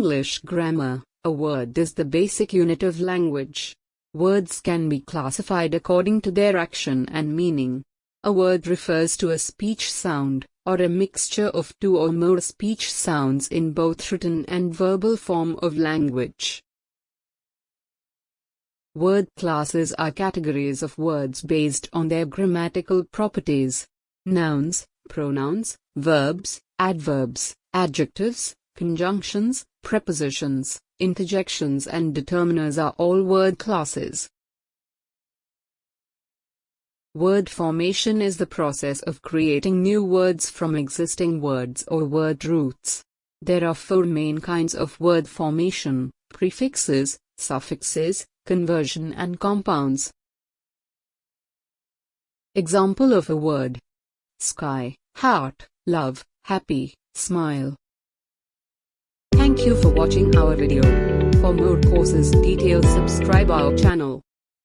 English grammar, a word is the basic unit of language. Words can be classified according to their action and meaning. A word refers to a speech sound, or a mixture of two or more speech sounds in both written and verbal form of language. Word classes are categories of words based on their grammatical properties. Nouns, pronouns, verbs, adverbs, adjectives, conjunctions, prepositions, interjections and determiners are all word classes. Word formation is the process of creating new words from existing words or word roots. There are four main kinds of word formation: prefixes, suffixes, conversion and compounds. Example of a word: sky, heart, love, happy, smile. Thank you for watching our video. For more courses details subscribe our channel.